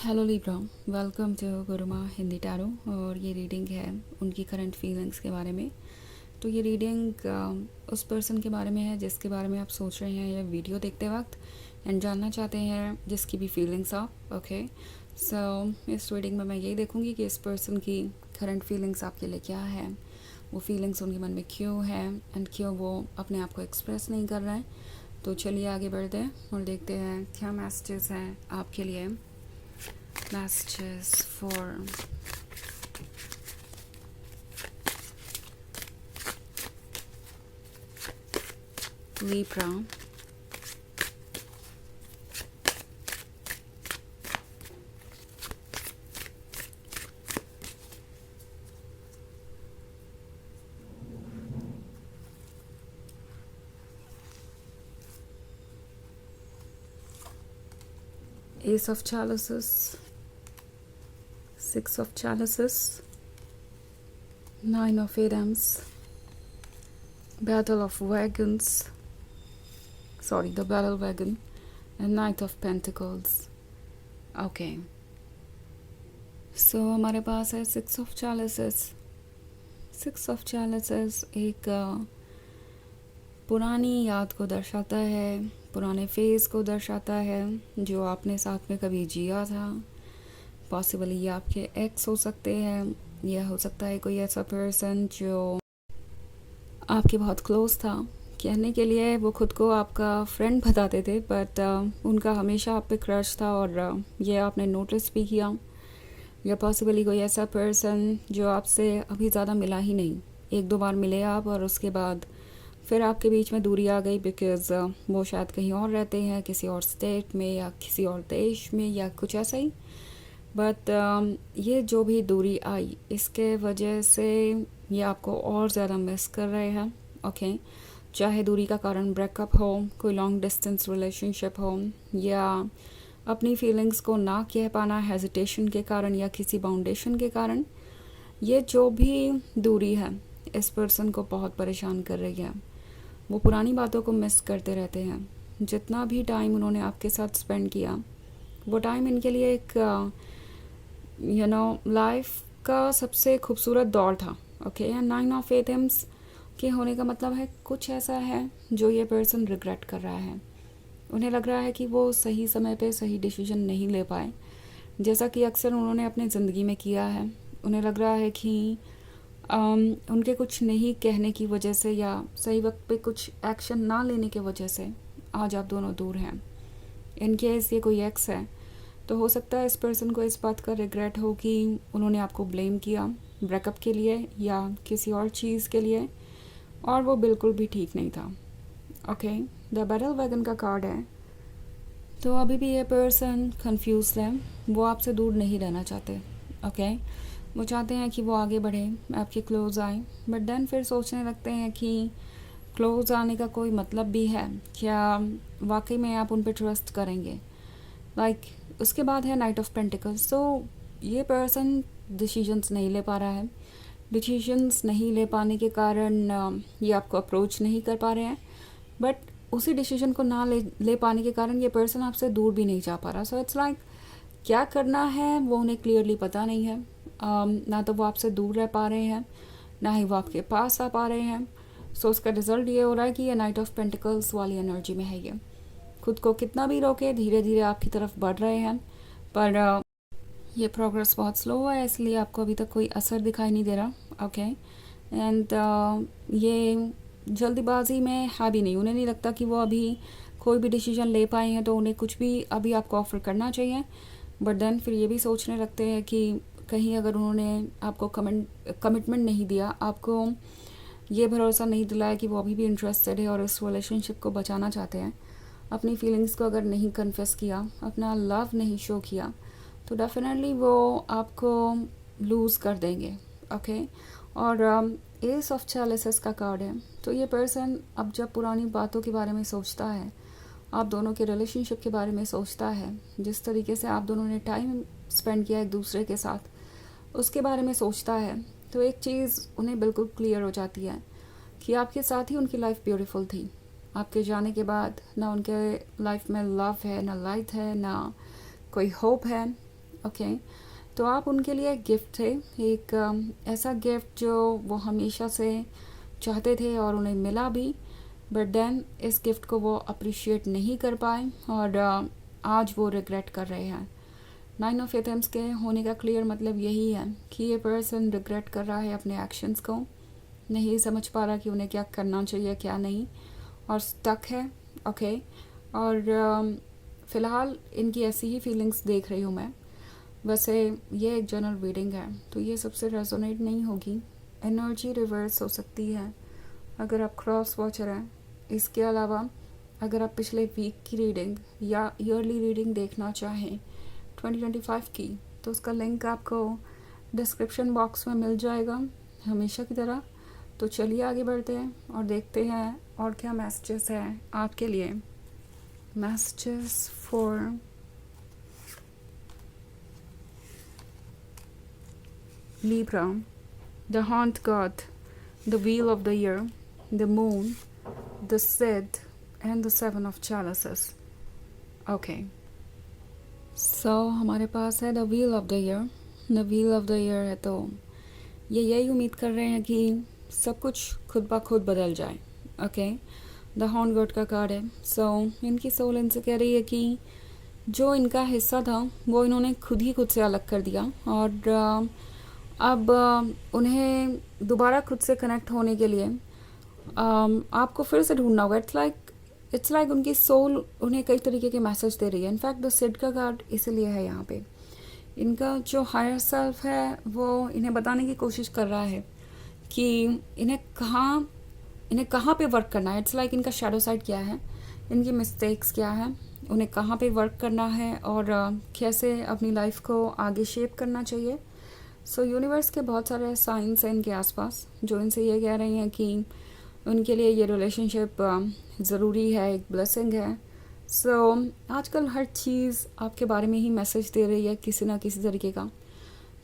Hello Libra, welcome to Guruma Hindi tarot. और ये reading है उनकी करंट फीलिंग्स के बारे में। तो ये रीडिंग उस पर्सन के बारे में है जिसके बारे में आप सोच रहे हैं या वीडियो देखते वक्त एंड जानना चाहते हैं, जिसकी भी फीलिंग्स आप ओके। सो इस रीडिंग में मैं यही देखूंगी कि इस पर्सन की करंट फीलिंग्स आपके लिए क्या है, वो फीलिंग्स उनके मन में क्यों है एंड क्यों वो अपने आप को एक्सप्रेस नहीं कर रहे हैं। तो चलिए आगे बढ़ते हैं और देखते हैं क्या मैसेजेस हैं आपके लिए। Messages for Libra. Ace of Chalices, Six of Chalices, Nine of Items, Battle of Wagons, the Battle Wagon, and Knight of Pentacles. Okay, so हमारे पास है six of chalices. Six of chalices एक पुरानी याद को दर्शाता है, पुराने फेज़ को दर्शाता है जो आपने साथ में कभी जिया था। पॉसिबली ये आपके एक्स हो सकते हैं, यह हो सकता है कोई ऐसा पर्सन जो आपके बहुत क्लोज था। कहने के लिए वो खुद को आपका फ्रेंड बताते थे, बट उनका हमेशा आप पे क्रश था और ये आपने नोटिस भी किया। या पॉसिबली कोई ऐसा पर्सन जो आपसे अभी ज़्यादा मिला ही नहीं, एक दो बार मिले आप और उसके बाद फिर आपके बीच में दूरी आ गई बिकॉज़ वो शायद कहीं और रहते हैं, किसी और स्टेट में या किसी और देश में या कुछ ऐसा ही। बट ये जो भी दूरी आई इसके वजह से ये आपको और ज़्यादा मिस कर रहे हैं। ओके, चाहे दूरी का कारण ब्रेकअप हो, कोई लॉन्ग डिस्टेंस रिलेशनशिप हो, या अपनी फीलिंग्स को ना कह पाना हेजिटेशन के कारण या किसी बाउंडेशन के कारण, ये जो भी दूरी है इस पर्सन को बहुत परेशान कर रही है। वो पुरानी बातों को मिस करते रहते हैं। जितना भी टाइम उन्होंने आपके साथ स्पेंड किया वो टाइम इनके लिए एक लाइफ का सबसे खूबसूरत दौर था। ओके, एंड नाइन ऑफ एथम्स के होने का मतलब है कुछ ऐसा है जो ये पर्सन रिग्रेट कर रहा है। उन्हें लग रहा है कि वो सही समय पे सही डिसीजन नहीं ले पाए, जैसा कि अक्सर उन्होंने अपनी ज़िंदगी में किया है। उन्हें लग रहा है कि उनके कुछ नहीं कहने की वजह से या सही वक्त पे कुछ एक्शन ना लेने की वजह से आज आप दोनों दूर हैं। इन केस ये कोई एक्स है तो हो सकता है इस पर्सन को इस बात का रिग्रेट हो कि उन्होंने आपको ब्लेम किया ब्रेकअप के लिए या किसी और चीज़ के लिए, और वो बिल्कुल भी ठीक नहीं था। ओके, द बैटल वैगन का कार्ड है। तो अभी भी ये पर्सन कंफ्यूज है, वो आपसे दूर नहीं रहना चाहते। ओके, वो चाहते हैं कि वो आगे बढ़े, आपके क्लोज आए, बट देन फिर सोचने लगते हैं कि क्लोज आने का कोई मतलब भी है क्या, वाकई में आप उन पर ट्रस्ट करेंगे। उसके बाद है नाइट ऑफ पेंटिकल्स। तो ये पर्सन डिसीजंस नहीं ले पा रहा है। डिसीजंस नहीं ले पाने के कारण ये आपको अप्रोच नहीं कर पा रहे हैं, बट उसी डिसीजन को ना ले पाने के कारण ये पर्सन आपसे दूर भी नहीं जा पा रहा। सो इट्स क्या करना है वो उन्हें क्लियरली पता नहीं है। ना तो वो आपसे दूर रह पा रहे हैं, ना ही वो आपके पास आ पा रहे हैं। सो उसका रिजल्ट ये हो रहा है कि ये नाइट ऑफ पेंटिकल्स वाली एनर्जी में है। ये खुद को कितना भी रोके धीरे धीरे आपकी तरफ बढ़ रहे हैं, पर ये प्रोग्रेस बहुत स्लो है, इसलिए आपको अभी तक कोई असर दिखाई नहीं दे रहा। ओके, एंड ये जल्दीबाजी में है भी नहीं। उन्हें नहीं लगता कि वो अभी कोई भी डिसीजन ले पाए हैं, तो उन्हें कुछ भी अभी आपको ऑफ़र करना चाहिए। बट देन फिर ये भी सोचने लगते हैं कि कहीं अगर उन्होंने आपको कमिटमेंट नहीं दिया, आपको ये भरोसा नहीं दिलाया कि वो अभी भी इंटरेस्टेड है और इस रिलेशनशिप को बचाना चाहते हैं, अपनी फीलिंग्स को अगर नहीं कन्फेस किया, अपना लव नहीं शो किया, तो डेफिनेटली वो आपको लूज़ कर देंगे। ओके, और एस ऑफ चैलिसेस का कार्ड है। तो ये पर्सन अब जब पुरानी बातों के बारे में सोचता है, आप दोनों के रिलेशनशिप के बारे में सोचता है, जिस तरीके से आप दोनों ने टाइम स्पेंड किया एक दूसरे के साथ, उसके बारे में सोचता है, तो एक चीज़ उन्हें बिल्कुल क्लियर हो जाती है कि आपके साथ ही उनकी लाइफ ब्यूटीफुल थी। आपके जाने के बाद ना उनके लाइफ में लव है, ना लाइट है, ना कोई होप है। ओके। तो आप उनके लिए एक गिफ्ट थे, एक ऐसा गिफ्ट जो वो हमेशा से चाहते थे और उन्हें मिला भी, बट देन इस गिफ्ट को वो अप्रिशिएट नहीं कर पाए और आज वो रिग्रेट कर रहे हैं। 9 ऑफ एथम्स के होने का क्लियर मतलब यही है कि ये पर्सन रिग्रेट कर रहा है अपने एक्शंस को, नहीं समझ पा रहा कि उन्हें क्या करना चाहिए क्या नहीं, और स्टक है। ओके। और फ़िलहाल इनकी ऐसी ही फीलिंग्स देख रही हूँ मैं। वैसे ये एक जनरल रीडिंग है तो ये सबसे रेजोनेट नहीं होगी, एनर्जी रिवर्स हो सकती है अगर आप क्रॉस वॉचर हैं। इसके अलावा अगर आप पिछले वीक की रीडिंग या ईयरली रीडिंग देखना चाहें 2025 की, तो उसका लिंक आपको डिस्क्रिप्शन बॉक्स में मिल जाएगा हमेशा की तरह। तो चलिए आगे बढ़ते हैं और देखते हैं और क्या मैसेजेस हैं आपके लिए। Messages for Libra, the Haunt God, the Wheel of the Year, the Moon, the Sid, and the Seven of Chalices. Okay. So हमारे पास है the Wheel of the Year. The Wheel of the Year है तो ये यही उम्मीद कर रहे हैं कि सब कुछ खुद ब खुद बदल जाए। ओके। द हॉन्ट गॉड का कार्ड है। सो इनकी सोल इनसे कह रही है कि जो इनका हिस्सा था वो इन्होंने खुद ही खुद से अलग कर दिया और अब उन्हें दोबारा खुद से कनेक्ट होने के लिए आपको फिर से ढूंढना होगा। इट्स लाइक उनकी सोल उन्हें कई तरीके के मैसेज दे रही है। इनफैक्ट द सिड का कार्ड इसीलिए है यहाँ पे। इनका जो हायर सेल्फ है वो इन्हें बताने की कोशिश कर रहा है कि इन्हें कहाँ पे वर्क करना है। इट्स लाइक इनका शैडो साइड क्या है, इनकी मिस्टेक्स क्या है, उन्हें कहाँ पे वर्क करना है और कैसे अपनी लाइफ को आगे शेप करना चाहिए। सो यूनिवर्स के बहुत सारे साइंस हैं इनके आसपास जो इनसे ये कह रही हैं कि उनके लिए ये रिलेशनशिप ज़रूरी है, एक ब्लेसिंग है। सो आजकल हर चीज़ आपके बारे में ही मैसेज दे रही है किसी ना किसी तरीके का।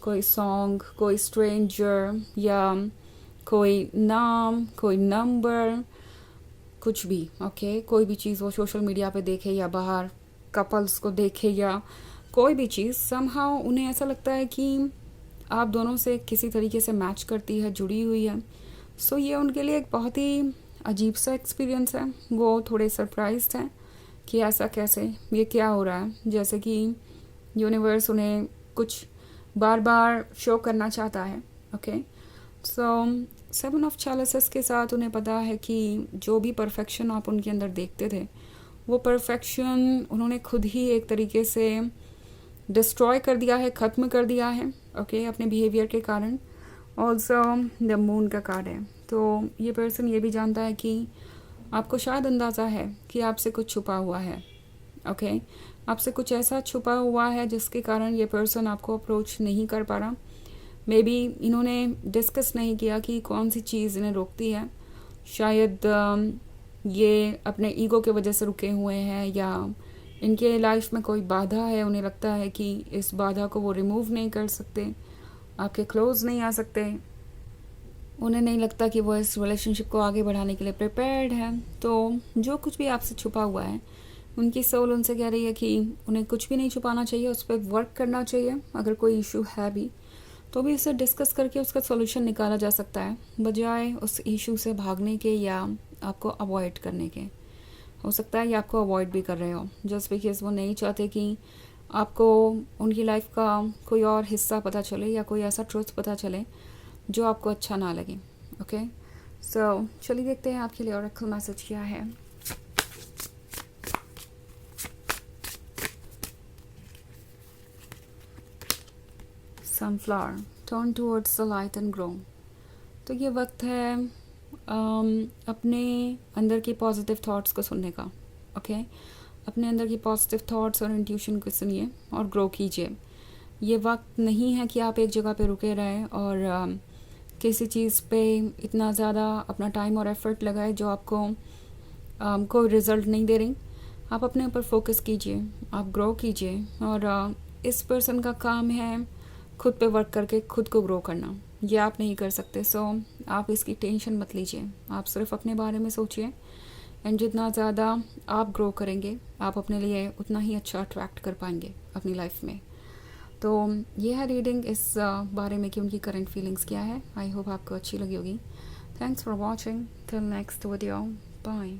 कोई सॉन्ग, कोई स्ट्रेंजर या कोई नाम, कोई नंबर, कुछ भी। ओके। कोई भी चीज़ वो सोशल मीडिया पे देखे या बाहर कपल्स को देखे या कोई भी चीज़, समहाउ उन्हें ऐसा लगता है कि आप दोनों से किसी तरीके से मैच करती है, जुड़ी हुई है। सो ये उनके लिए एक बहुत ही अजीब सा एक्सपीरियंस है। वो थोड़े सरप्राइज्ड हैं कि ऐसा कैसे, ये क्या हो रहा है। जैसे कि यूनिवर्स उन्हें कुछ बार बार शो करना चाहता है। ओके। सो 7 ऑफ चैलिसेस के साथ उन्हें पता है कि जो भी परफेक्शन आप उनके अंदर देखते थे वो परफेक्शन उन्होंने खुद ही एक तरीके से डिस्ट्रॉय कर दिया है, ख़त्म कर दिया है। ओके। अपने बिहेवियर के कारण। ऑल्सो द मून का कार्ड है तो ये पर्सन ये भी जानता है कि आपको शायद अंदाज़ा है कि आपसे कुछ छुपा हुआ है। ओके। आपसे कुछ ऐसा छुपा हुआ है जिसके कारण ये पर्सन आपको अप्रोच नहीं कर पा रहा। मे बी इन्होंने डिस्कस नहीं किया कि कौन सी चीज़ इन्हें रोकती है। शायद ये अपने ईगो के वजह से रुके हुए हैं या इनके लाइफ में कोई बाधा है, उन्हें लगता है कि इस बाधा को वो रिमूव नहीं कर सकते, आपके क्लोज नहीं आ सकते, उन्हें नहीं लगता कि वो इस रिलेशनशिप को आगे बढ़ाने के लिए प्रिपेयर्ड है। तो जो कुछ भी आपसे छुपा हुआ है उनकी सोल उनसे कह रही है कि उन्हें कुछ भी नहीं छुपाना चाहिए, उस पर वर्क करना चाहिए। अगर कोई इशू है भी तो भी उसे डिस्कस करके उसका सॉल्यूशन निकाला जा सकता है, बजाय उस इशू से भागने के या आपको अवॉइड करने के। हो सकता है ये आपको अवॉइड भी कर रहे हो जस्ट बिकॉज वो नहीं चाहते कि आपको उनकी लाइफ का कोई और हिस्सा पता चले या कोई ऐसा ट्रुथ पता चले जो आपको अच्छा ना लगे। ओके। सो चलिए देखते हैं आपके लिए ऑरेकल मैसेज क्या है। Sunflower, turn towards the light and grow. तो ये वक्त है अपने अंदर की पॉजिटिव थॉट्स को सुनने का। ओके। अपने अंदर की पॉजिटिव थॉट्स और इंट्यूशन को सुनिए और ग्रो कीजिए। ये वक्त नहीं है कि आप एक जगह पे रुके रहें और किसी चीज़ पे इतना ज़्यादा अपना टाइम और एफर्ट लगाए जो आपको कोई रिज़ल्ट नहीं दे रही। आप अपने ऊपर फोकस कीजिए, आप ग्रो कीजिए और इस पर्सन का काम है खुद पे वर्क करके खुद को ग्रो करना। ये आप नहीं कर सकते। सो आप इसकी टेंशन मत लीजिए, आप सिर्फ अपने बारे में सोचिए एंड जितना ज़्यादा आप ग्रो करेंगे आप अपने लिए उतना ही अच्छा अट्रैक्ट कर पाएंगे अपनी लाइफ में। तो ये है रीडिंग इस बारे में कि उनकी करंट फीलिंग्स क्या है। आई होप आपको अच्छी लगी होगी। Thanks for watching, till next video, bye.